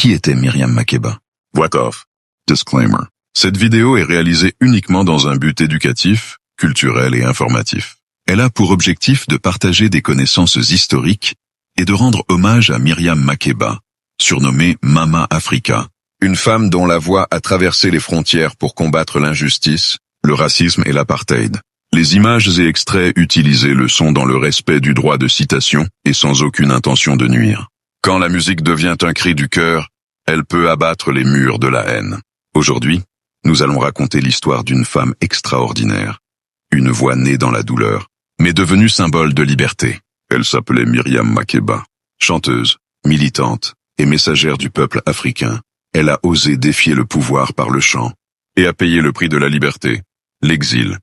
Qui était Myriam Makeba? Voix off. Disclaimer. Cette vidéo est réalisée uniquement dans un but éducatif, culturel et informatif. Elle a pour objectif de partager des connaissances historiques et de rendre hommage à Myriam Makeba, surnommée Mama Africa, une femme dont la voix a traversé les frontières pour combattre l'injustice, le racisme et l'apartheid. Les images et extraits utilisés le sont dans le respect du droit de citation et sans aucune intention de nuire. Quand la musique devient un cri du cœur, elle peut abattre les murs de la haine. Aujourd'hui, nous allons raconter l'histoire d'une femme extraordinaire. Une voix née dans la douleur, mais devenue symbole de liberté. Elle s'appelait Myriam Makeba. Chanteuse, militante et messagère du peuple africain, elle a osé défier le pouvoir par le chant et a payé le prix de la liberté, l'exil,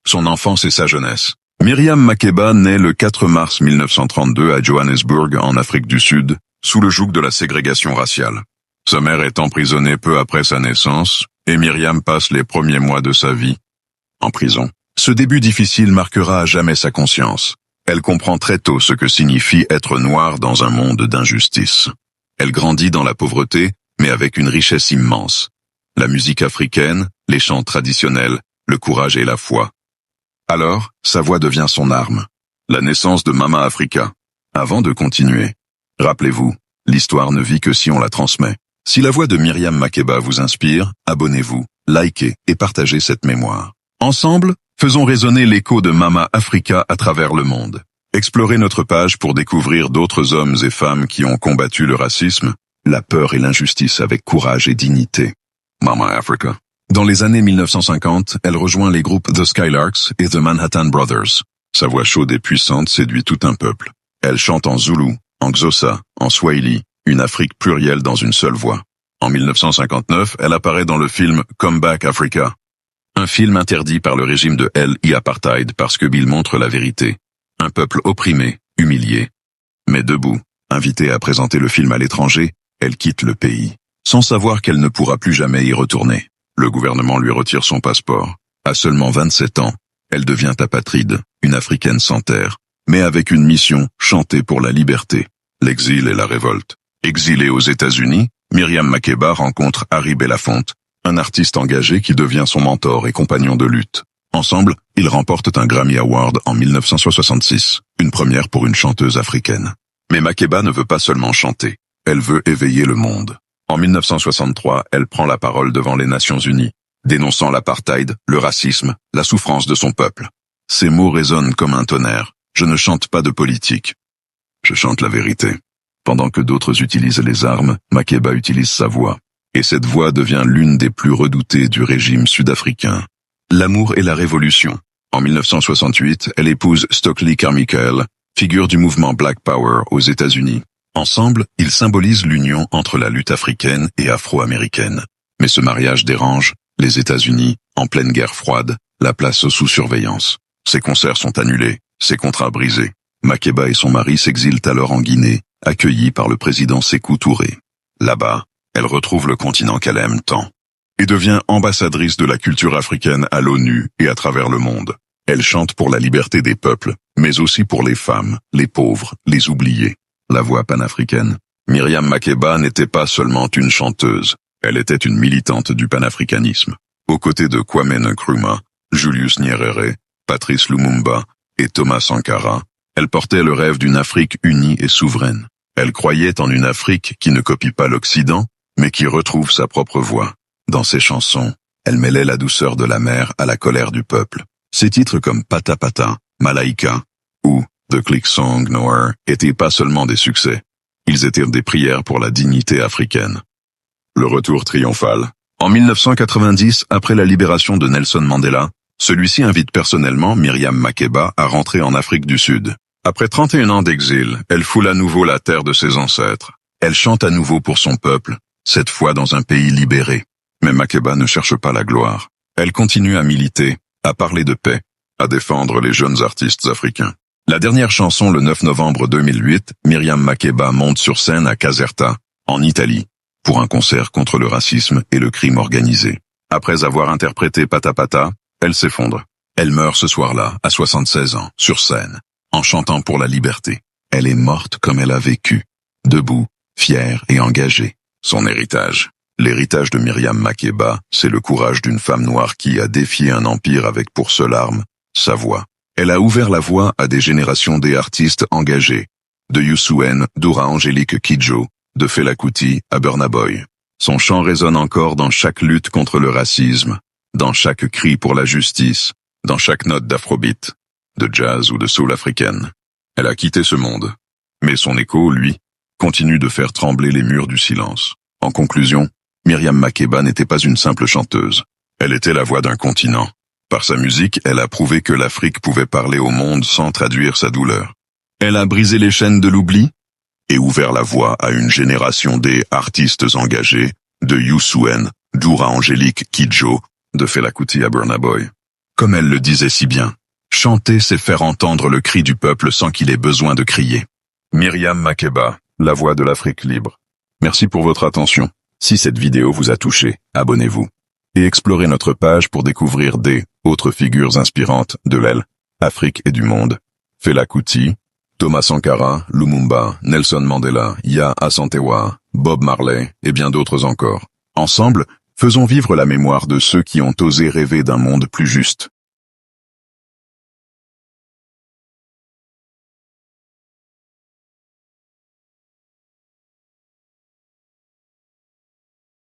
son enfance et sa jeunesse. Myriam Makeba naît le 4 mars 1932 à Johannesburg, en Afrique du Sud, sous le joug de la ségrégation raciale. Sa mère est emprisonnée peu après sa naissance, et Myriam passe les premiers mois de sa vie en prison. Ce début difficile marquera à jamais sa conscience. Elle comprend très tôt ce que signifie être noire dans un monde d'injustice. Elle grandit dans la pauvreté, mais avec une richesse immense. La musique africaine, les chants traditionnels, le courage et la foi. Alors, sa voix devient son arme. La naissance de Mama Africa. Avant de continuer, rappelez-vous, l'histoire ne vit que si on la transmet. Si la voix de Myriam Makeba vous inspire, abonnez-vous, likez et partagez cette mémoire. Ensemble, faisons résonner l'écho de Mama Africa à travers le monde. Explorez notre page pour découvrir d'autres hommes et femmes qui ont combattu le racisme, la peur et l'injustice avec courage et dignité. Mama Africa. Dans les années 1950, elle rejoint les groupes The Skylarks et The Manhattan Brothers. Sa voix chaude et puissante séduit tout un peuple. Elle chante en zoulou, en xhosa, en swahili, une Afrique plurielle dans une seule voix. En 1959, elle apparaît dans le film Come Back Africa, un film interdit par le régime de l'apartheid parce qu'il montre la vérité. Un peuple opprimé, humilié. Mais debout, invitée à présenter le film à l'étranger, elle quitte le pays, sans savoir qu'elle ne pourra plus jamais y retourner. Le gouvernement lui retire son passeport. À seulement 27 ans, elle devient apatride, une Africaine sans terre, mais avec une mission, chanter pour la liberté, l'exil et la révolte. Exilée aux États-Unis, Myriam Makeba rencontre Harry Belafonte, un artiste engagé qui devient son mentor et compagnon de lutte. Ensemble, ils remportent un Grammy Award en 1966, une première pour une chanteuse africaine. Mais Makeba ne veut pas seulement chanter, elle veut éveiller le monde. En 1963, elle prend la parole devant les Nations Unies, dénonçant l'apartheid, le racisme, la souffrance de son peuple. Ses mots résonnent comme un tonnerre. Je ne chante pas de politique. Je chante la vérité. Pendant que d'autres utilisent les armes, Makeba utilise sa voix. Et cette voix devient l'une des plus redoutées du régime sud-africain. L'amour et la révolution. En 1968, elle épouse Stokely Carmichael, figure du mouvement Black Power aux États-Unis. Ensemble, ils symbolisent l'union entre la lutte africaine et afro-américaine. Mais ce mariage dérange. Les États-Unis, en pleine guerre froide, la placent sous surveillance. Ses concerts sont annulés, ses contrats brisés. Makeba et son mari s'exilent alors en Guinée, accueillis par le président Sékou Touré. Là-bas, elle retrouve le continent qu'elle aime tant et devient ambassadrice de la culture africaine à l'ONU et à travers le monde. Elle chante pour la liberté des peuples, mais aussi pour les femmes, les pauvres, les oubliés. La voix panafricaine. Myriam Makeba n'était pas seulement une chanteuse, elle était une militante du panafricanisme. Aux côtés de Kwame Nkrumah, Julius Nyerere, Patrice Lumumba et Thomas Sankara, elle portait le rêve d'une Afrique unie et souveraine. Elle croyait en une Afrique qui ne copie pas l'Occident, mais qui retrouve sa propre voix. Dans ses chansons, elle mêlait la douceur de la mer à la colère du peuple. Ses titres comme Pata Pata, Malaika ou The Click Song Noir étaient pas seulement des succès, ils étaient des prières pour la dignité africaine. Le retour triomphal. En 1990, après la libération de Nelson Mandela, celui-ci invite personnellement Myriam Makeba à rentrer en Afrique du Sud. Après 31 ans d'exil, elle foule à nouveau la terre de ses ancêtres. Elle chante à nouveau pour son peuple, cette fois dans un pays libéré. Mais Makeba ne cherche pas la gloire. Elle continue à militer, à parler de paix, à défendre les jeunes artistes africains. La dernière chanson le 9 novembre 2008, Myriam Makeba monte sur scène à Caserta, en Italie, pour un concert contre le racisme et le crime organisé. Après avoir interprété Pata Pata, elle s'effondre. Elle meurt ce soir-là, à 76 ans, sur scène, en chantant pour la liberté. Elle est morte comme elle a vécu, debout, fière et engagée. Son héritage. L'héritage de Myriam Makeba, c'est le courage d'une femme noire qui a défié un empire avec pour seule arme sa voix. Elle a ouvert la voie à des générations d'artistes engagés, de Youssou N, Dora Angélique Kidjo, de Fela Kuti à Burna Boy. Son chant résonne encore dans chaque lutte contre le racisme, dans chaque cri pour la justice, dans chaque note d'afrobeat, de jazz ou de soul africaine. Elle a quitté ce monde. Mais son écho, lui, continue de faire trembler les murs du silence. En conclusion, Myriam Makeba n'était pas une simple chanteuse. Elle était la voix d'un continent. Par sa musique, elle a prouvé que l'Afrique pouvait parler au monde sans traduire sa douleur. Elle a brisé les chaînes de l'oubli et ouvert la voie à une génération d'artistes engagés, de Youssou N, Dora Angélique Kidjo, de Fela Kuti à Burna Boy. Comme elle le disait si bien, chanter c'est faire entendre le cri du peuple sans qu'il ait besoin de crier. Myriam Makeba, la voix de l'Afrique libre. Merci pour votre attention. Si cette vidéo vous a touché, abonnez-vous. Et explorez notre page pour découvrir des autres figures inspirantes de l'aile, Afrique et du monde. Fela Kuti, Thomas Sankara, Lumumba, Nelson Mandela, Yaa Asantewaa, Bob Marley et bien d'autres encore. Ensemble, faisons vivre la mémoire de ceux qui ont osé rêver d'un monde plus juste.